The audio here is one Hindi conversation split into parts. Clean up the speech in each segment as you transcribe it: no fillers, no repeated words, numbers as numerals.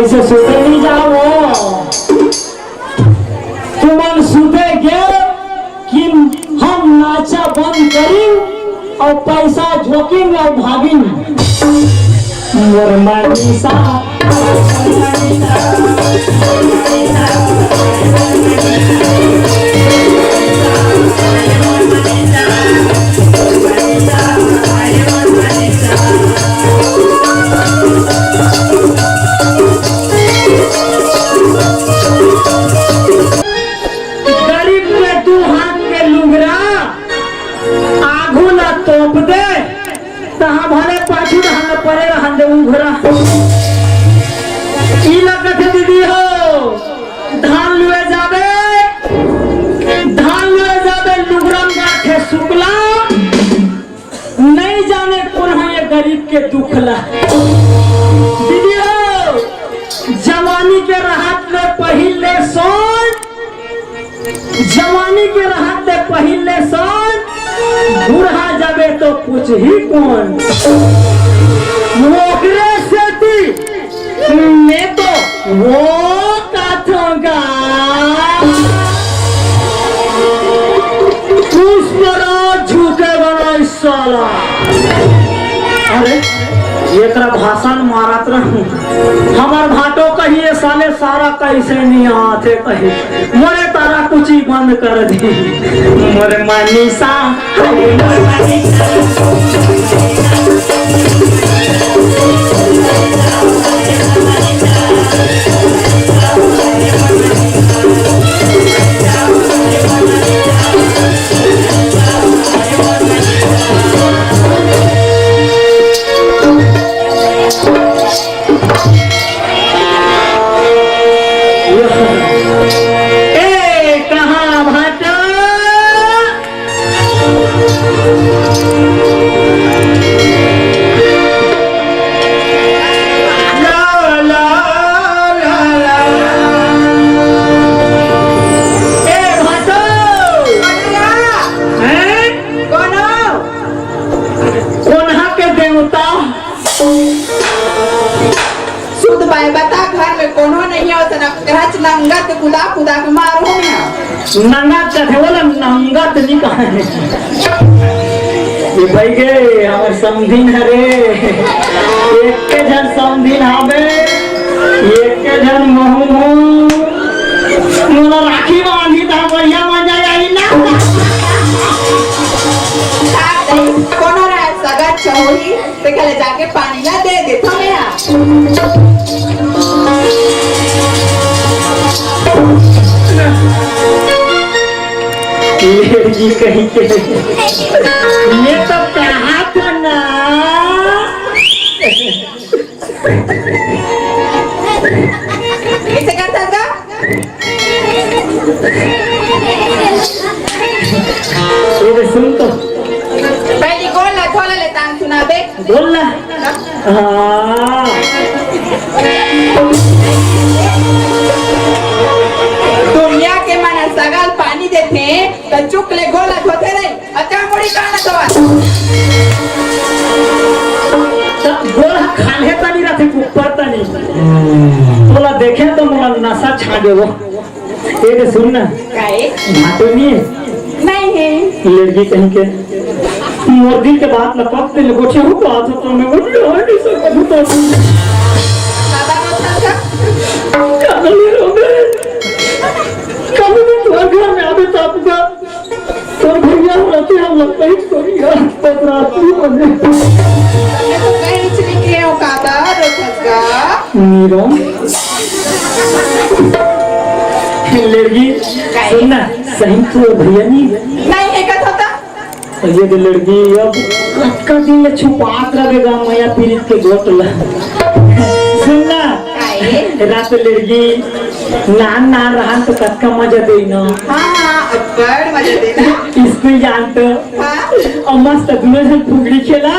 ऐसे सुते नहीं जाओ, तुम सुते गए कि हम नाचा बंद करी और पैसा झोंकेंगे और भागेंगे। मोर मनीषा गरीब में तू हाथ के लुगरा आगू ना तोप दे तहा भले पाछू रहने पड़े रहने उघरा। ई लगत है दीदी हो धान लुए जाबे लुगरम गाठे सुकला नहीं जाने कौन है ये गरीब के दुखला। दीदी हो जवानी के राहत में पहले सोन, जवानी के राहत में पहले सोन, बूढ़ा जाबे तो कुछ ही कौन। मोगरे से थी मैं तो वो काटूंगा उस पर झुके बना साला। अरे ये तरह भाषण मारत रहूं हमार भाटो कहिए साले सारा कैसे नहीं आते कही मोरे तारा कुछ ही बंद कर दी। मोरे मनीषा नंगत थे बोला नंगत नहीं कहा ये भाई के हमार समझिन हरे एक के जन समझिन हावे एक के जन महू मोला राखी बांधी ता बढ़िया मजा आई ना। कोनो रा सगा चौही ते कले जाके पानी ला दे दे थमे आ जी कहीं के ये तो कहा था ना इसे करता था ये सुन तो पहली गोला थोड़ा ले तांग सुना बे बोल ना। हाँ दुनिया के मन सगाल पानी देते तो चुक ले गोला धोते रहे अच्छा मुड़ी काना तो गोला खाने तनी रहते ऊपर तनी बोला देखे तो मोला नशा छा देवो। ये सुन ना काहे भाटो नहीं है लड़की कहीं के मुर्गी के बात न कब दिल गोठे हो तो आज तो मैं बोल नहीं सकता हूं तो बाबा को था कभी रोबे कभी भी तुम्हारे घर में आवे तो आपका तो भैया रहते हम लोग कहीं छोड़िया तो रात ही बने तो कहीं चली के हो काबा रोटका नीरो लड़की सुनना सही तो भैया नहीं है का होता ये तो लड़की अब का दिन छुपात रहेगा मैया पीरित के गोटला। सुनना रात लड़की नान नान रहा तो कत्का मजा देना। हाँ बड़ मजा देना स्कूल जानते और मस्त दोनों जन फुगड़ी खेला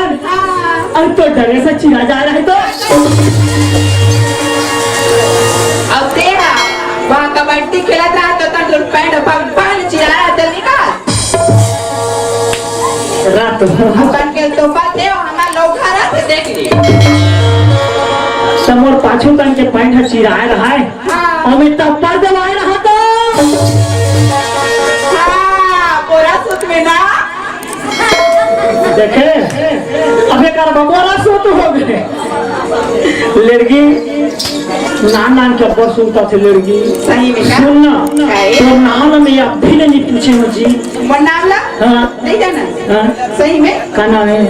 और तो डरे से चिरा जा रहा है तो अब तेरा वहाँ कबड्डी खेला था तो तंत्र पैंट पान चिरा रहा था निकाल रात अपन के तो बात है हमारा लोग खा रहा थे देख ली तमोर पाछू तन के पैंट हर चिराए रहा है हाँ। और मैं तप्पर दबाए रहा तो हाँ, बोरा सूत में ना देखे अबे कर बबोरा सूत हो गए लड़की नान नान के ऊपर सुनता थे लड़की सही में का सुनना है? तो नाम में अब भी नहीं पूछे मुझे मन नाम ला हाँ नहीं जाना हाँ सही में का नाम है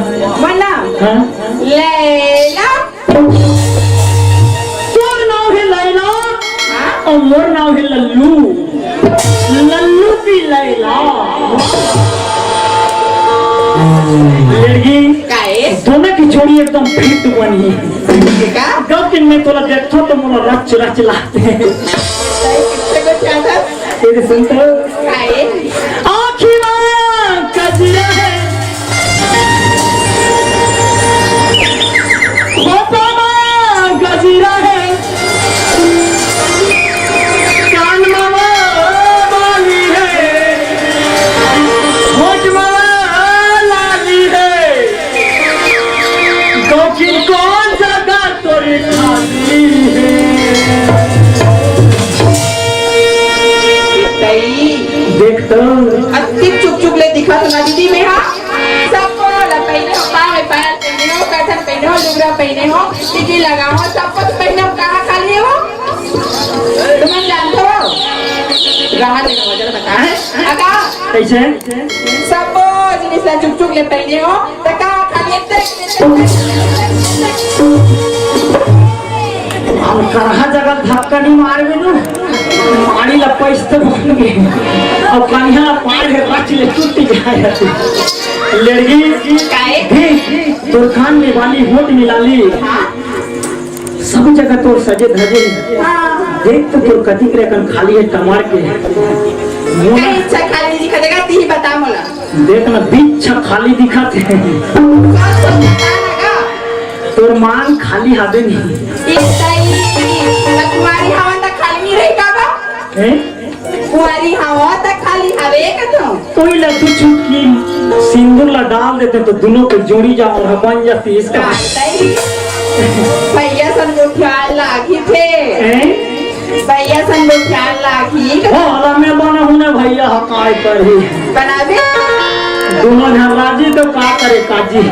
मन नाम हाँ लैला तोर नाम है लैला हाँ और मोर नाम है लल्लू लल्लू की लैला लड़की काहे दोनों की जोड़ी एकदम फिट बनी का जब दिन में थोड़ा देखो तो मोला रच रच लाते हैं कितने को चाहता तेरे सुनते हो काहे आखिरा कजरा है खोपा गजरा है कान मामा बाली है होठ मामा लाली है दक्षिण कौन जगह तोरी खाली है सही देख तो अति चुप चुप ले दिखा तो ना दीदी में हाँ सबको ला पहने हो पाँव में पायल पहने हो पैठन पहने हो लुगड़ा पहने हो टिकी लगाओ सबको तो पहने हो कहाँ खाली हो तुम जानते हो रहा लेने वजह बता है अगा कैसे सबको जिन्हें सा चुप चुप ले पहने हो तो कहाँ खाली हम करहा जगह धक्का नहीं मार में नु मारी ला पैसे बन गए अब कन्या पार है रच ले टूट जाए लड़की काहे देख तोर कान में वाली होठ मिलाली सब जगह तोर सजे धजे देख तो तोर कति करे कन खाली है टमार के कहीं इच्छा खाली दिखा देगा ती बता मोला देख ना बीच खाली दिखाते हैं कौन सा बता लगा तोर मान खाली हादे नहीं कुमारी हवा तक खाली नहीं रही का हैं कुमारी हवा तक खाली हवे का तो ही लड्डू चुटकी सिंदूर ला डाल देते तो दोनों पे जोड़ी जाओ और बन जाती इसका भैया सन को ख्याल लागी थे भैया सन को ख्याल लागी हाँ मैं बना हूँ ना भैया हकाय पर ही बना दे दोनों जन राजी तो का करे काजी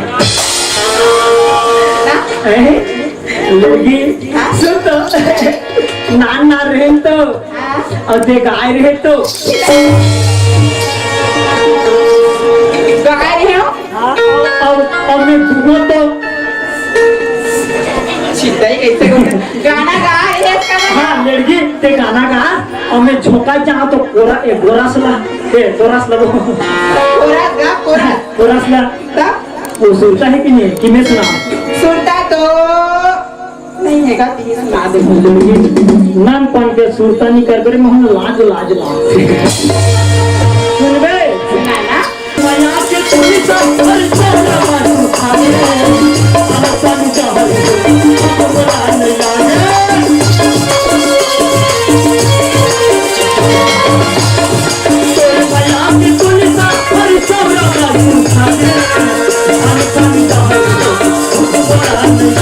ना लोगी सुन तो नान ना रहे तो और दे गाय रहे तो गाय रहे हो और मैं दूंगा तो चिंताई कैसे को गाना गा रहे हैं इसका हाँ लड़की ते गाना गा और मैं झोंका चाहा तो कोरा एक गोरास ला कोरास लगो कोरस गा कोरस कोरास ला तब वो सुनता है कि नहीं कि मैं सुना सुनता तो नहीं है का तीन सुना दे नाम पान के सुरता नहीं कर करे मोहन लाज लाज लाज सुनबे सुना ना माया के कोई सब पर चला मारू खाने आसान चाहल बड़ा नहीं लागे माया के कोई सब पर चला मारू खाने आसान चाहल बड़ा नहीं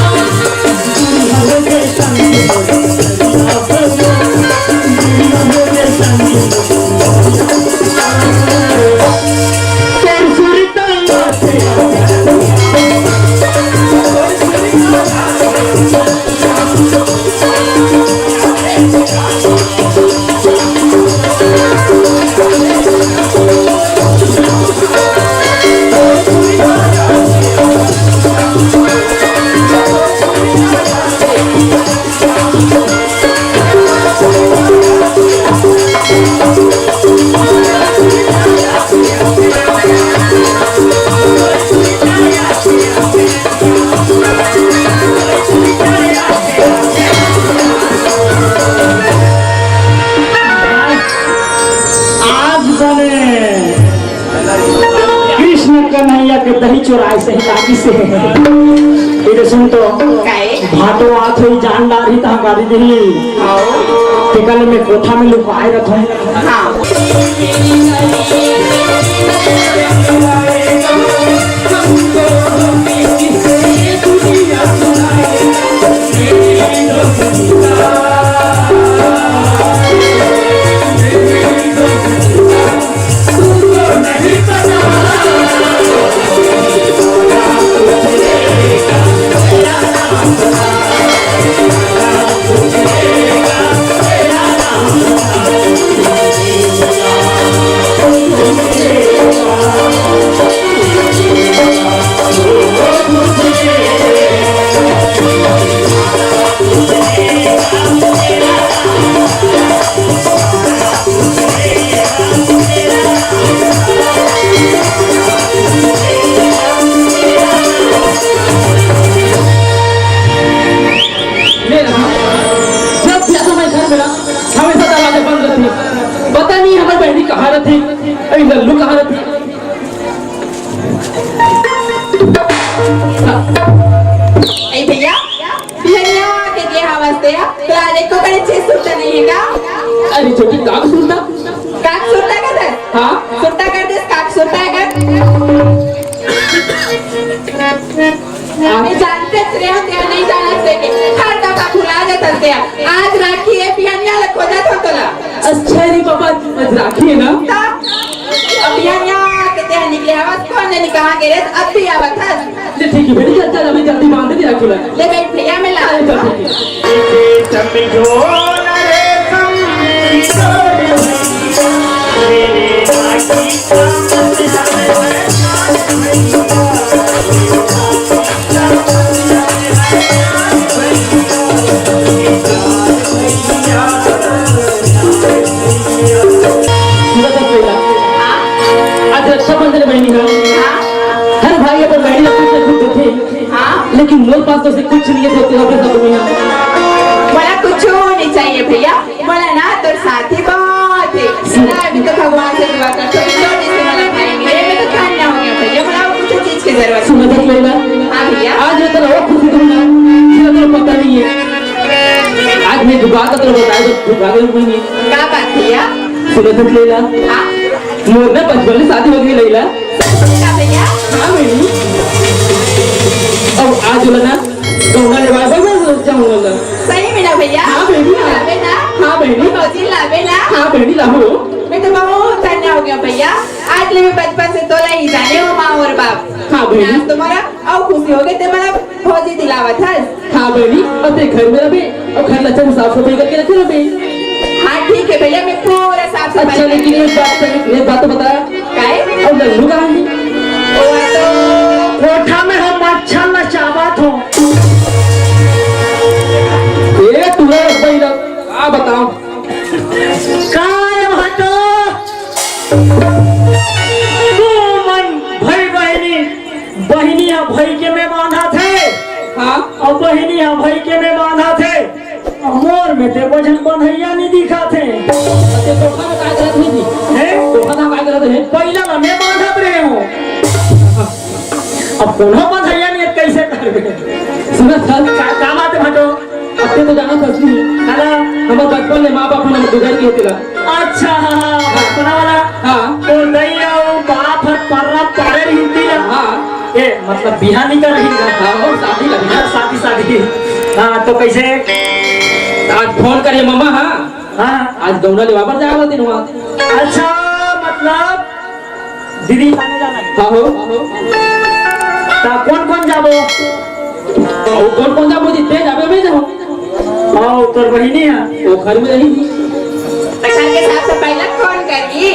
लागे दही चोराए से लागी से इधर सुन तो भाटो आत हुई जान ला रही था गाड़ी दी टिकल में कोठा में लुकाए रखो हाँ जब भी आता मैं घर मेरा हमेशा दरवाजे बंद रहती, पता नहीं हमारी बहनी कहाँ रहती, अरे लल्लू कहाँ रहती। ए भैया भैया के हवस है तो आज को करे चीज सुनता नहीं है का? अरे छोटी काग सुनता, काक सुनता का सर? हाँ सुनता कर दे काक सुनता कर। मैं जानते थे हम क्या नहीं जानते के हर दफा भुला जाते थे। आज राखी है पियानिया लग हो जाता तोला। अच्छा रे पापा राखी है ना, अब पियानिया के ते निकले हवस कौन ने कहा के रे अब भी आवत है। ले ठीक है बेटी, चल चल अभी जल्दी बांध दे राखी ला। ले बैठ भैया मैं ला चल ठीक है। आज रक्षाबंधन बहनी है, हर भाई अपने बहनी को कुछ देते, लेकिन मोर पास तो से कुछ नहीं है देते हैं सब में। मला कुछ नहीं चाहिए भैया, मला ना तो साथी बहुत है। मैं अभी तो भगवान से दुआ करती हूँ छोटी सी मला खाएंगे मैं तो खाना हो गया भैया। मला कुछ चीज की जरूरत सुनो तो लेला, हाँ भैया आज मैं तेरा और खुशी दूंगा, ये तो पता नहीं है। आज मैं दुआ का तेरे बताया तो दुआ का कोई नहीं। क्या बात भैया? सुनो तो लेला, हाँ मोर ना बचपन में शादी हो गई लैला। क्या भैया? हाँ बेटी, अब आज बोला ना गौना ले बाबा मैं जाऊंगा। सही में ना भैया? हाँ बेटी, हाँ। लावे ना? हाँ बहनी, रोजी लावे ना? हाँ बहनी लाओ। मैं तो बहुत धन्य हो गया भैया। आज ले मैं बचपन से तोला ही जाने हो माँ और बाप। हाँ बहनी। आज तुम्हारा और खुशी हो गई तुम्हारा फौजी दिलावत है। हाँ बहनी, अब देख घर में रहे और घर अच्छा से साफ सफाई करके रखे रहे। हाँ ठीक है भैया मैं पूरा साफ अच्छा सफाई लेकिन एक बात तो बता, काय? और लल्लू कहाँ है? वो तो कोठा में हम मच्छर नचावत हो। ए तुला भाई ना आ बताओ काय हटो तू मन भाई बहनी बहनिया भाई के में बांधा थे। हाँ और बहनिया भाई के में बांधा थे। मोर में ते वजन बंधैया नहीं दिखा थे। ते कोठा में काय करत नहीं हैं? कोठा में काय करत है? पहला ना मैं बांधत रहे हो, अब पुनः बंधैया नहीं कैसे करबे? सुना चल का बात है हटो? अब ते तो जाना था सुनी हेलो हमारे बचपन में माँ बाप ने गुजर गए थे। अच्छा बचपना वाला हाँ तो नहीं आओ बाप हर पर्रा पारे हिंदी ना। हाँ ए मतलब बिहार नहीं कर रही ना? हाँ और शादी लगी हाँ शादी शादी। हाँ तो कैसे? आज फोन करिए मामा। हाँ हाँ आज गौना ले वापस जाएगा दिन वहाँ। अच्छा मतलब दीदी खाने जाना है। हाँ हो ता कौन जाबो? और कौन जा मुझे तेज आवे में जाओ। आओ तोर बहिनी है वो घर में रही घर के साफ सफाई लग कौन करी?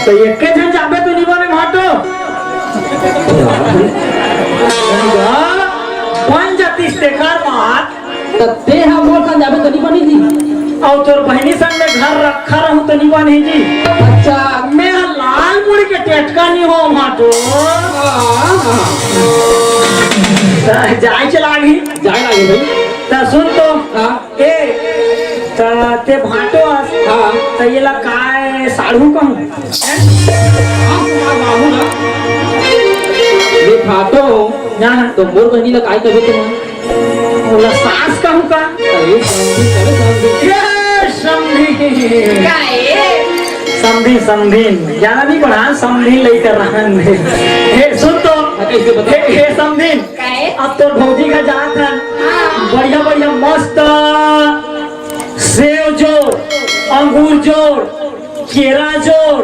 तो एक के जन जाबे तो निबा में भाटो बन जाती स्टेकर मार ते हम मोर का जावे तो नहीं बनी थी। और तोर बहिनी संग में घर रखा रहूं तो निबा नहीं जी। अच्छा मैं लाल मुड़ी के टेटका नहीं हो भाटो जाए चला गई जाए लागे भाई। ता सुन तो हाँ ए ता ते भाटो हाँ ता ये ला काय साड़ू कहूं हाँ बाबू ना ये खातो ना तो मोर बहनी ला काय करे तुम? बोला सास कहूं का? अरे समझी ये समधी काय? समधी समधी ज्यादा नहीं पढ़ा समधी लेकर रहन हे सुन तो कैसे बता? हे समधी काय? अब तो भौजी का जात है हाँ बढ़िया बढ़िया मस्त सेव जोड़, अंगूर जोड़, केरा जोड़,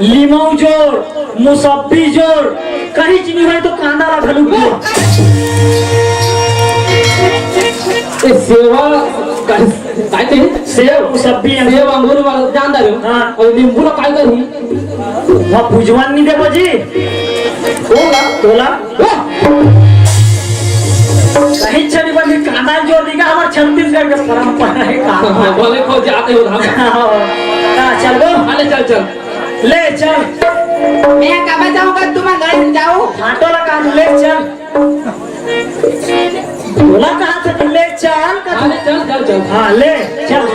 लीमौ जोड़, मुसब्बी जोड़, कहीं चीनी है तो कांदा ला घलू जोड़। ये सेवा काय ते सेव मुसब्बी सेव अंगूर वाला जानदा रे। हाँ। और नींबू ला काय करी? वहाँ भुजवान नहीं दे बजी होगा तोला कहीं चली बंदी कांदा जोड़ दिगा हमार के परंपरा है का बोले खो जाते हो धाम चल गो अरे चल चल ले चल मैं कब जाऊंगा तुम्हारे घर जाऊं घाटो लगा ले चल बोला कहाँ से ले चल अरे चल चल चल हाँ ले चल